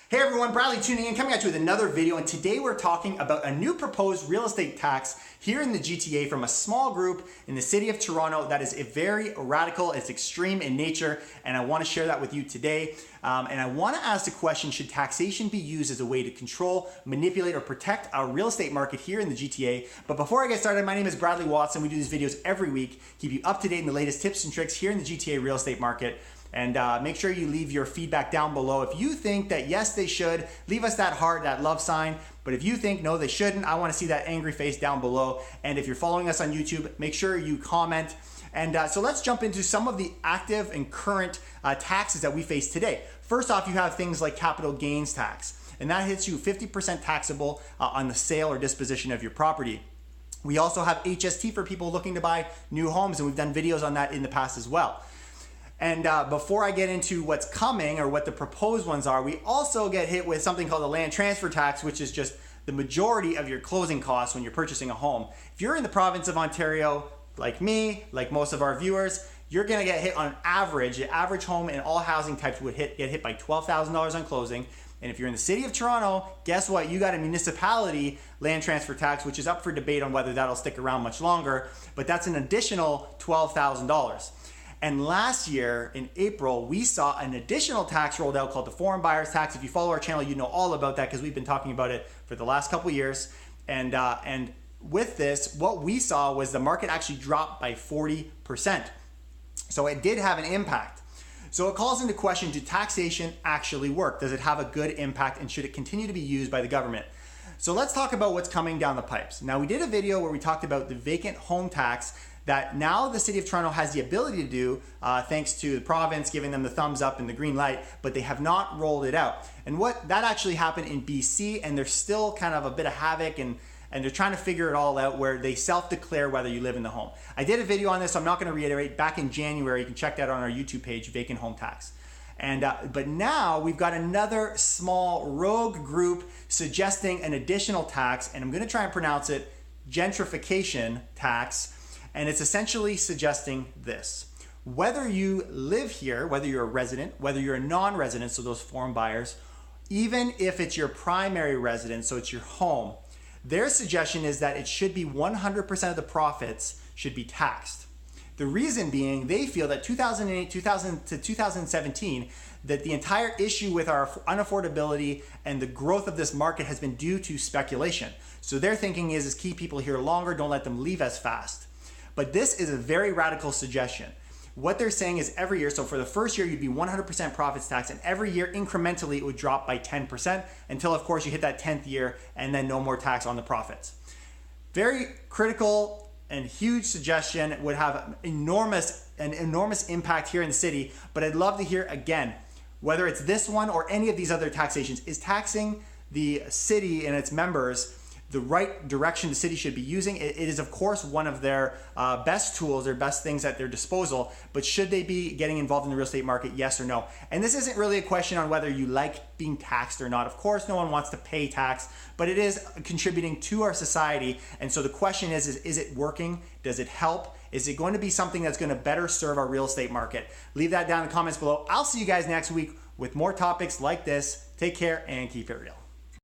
Hey everyone, Bradley tuning in, coming at you with another video, and today we're talking about a new proposed real estate tax here in the GTA from a small group in the city of Toronto that is very radical, it's extreme in nature, and I want to share that with you today. And I want to ask the question, should taxation be used as a way to control, manipulate, or protect our real estate market here in the GTA? But before I get started, my name is Bradley Watson. We do these videos every week, keep you up to date in the latest tips and tricks here in the GTA real estate market. And make sure you leave your feedback down below. If you think that yes, they should, leave us that heart, that love sign. But if you think no, they shouldn't, I want to see that angry face down below. And if you're following us on YouTube, make sure you comment. And so let's jump into some of the active and current taxes that we face today. First off, you have things like capital gains tax, and that hits you 50% taxable on the sale or disposition of your property. We also have HST for people looking to buy new homes, and we've done videos on that in the past as well. And before I get into what's coming or what the proposed ones are, we also get hit with something called the land transfer tax, which is just the majority of your closing costs when you're purchasing a home. If you're in the province of Ontario, like me, like most of our viewers, you're gonna get hit on average. The average home in all housing types would get hit by $12,000 on closing. And if you're in the city of Toronto, guess what? You got a municipality land transfer tax, which is up for debate on whether that'll stick around much longer, but that's an additional $12,000. And last year in April, we saw an additional tax rolled out called the foreign buyers tax. If you follow our channel, you know all about that because we've been talking about it for the last couple of years. And with this, what we saw was the market actually dropped by 40%. So it did have an impact. So it calls into question, do taxation actually work? Does it have a good impact, and should it continue to be used by the government? So let's talk about what's coming down the pipes. Now, we did a video where we talked about the vacant home tax that now the city of Toronto has the ability to do thanks to the province giving them the thumbs up and the green light, but they have not rolled it out. And what that actually happened in BC, and there's still kind of a bit of havoc, and they're trying to figure it all out where they self-declare whether you live in the home. I did a video on this, so I'm not going to reiterate. Back in January, you can check that on our YouTube page, Vacant Home Tax. And but now we've got another small rogue group suggesting an additional tax, and I'm going to try and pronounce it Gentrification Tax. And it's essentially suggesting this: whether you live here, whether you're a resident, whether you're a non-resident, so those foreign buyers, even if it's your primary residence, so it's your home, their suggestion is that it should be 100% of the profits should be taxed. The reason being, they feel that 2008 to 2017, that the entire issue with our unaffordability and the growth of this market has been due to speculation. So their thinking is keep people here longer, don't let them leave as fast. But this is a very radical suggestion. What they're saying is every year, so for the first year, you'd be 100% profits tax, and every year incrementally, it would drop by 10% until, of course, you hit that 10th year, and then no more tax on the profits. Very critical and huge suggestion. It would have an enormous impact here in the city, but I'd love to hear, again, whether it's this one or any of these other taxations, is taxing the city and its members the right direction the city should be using? It is, of course, one of their best tools, their best things at their disposal, but should they be getting involved in the real estate market, yes or no? And this isn't really a question on whether you like being taxed or not. Of course, no one wants to pay tax, but it is contributing to our society. And so the question is it working? Does it help? Is it going to be something that's going to better serve our real estate market? Leave that down in the comments below. I'll see you guys next week with more topics like this. Take care and keep it real.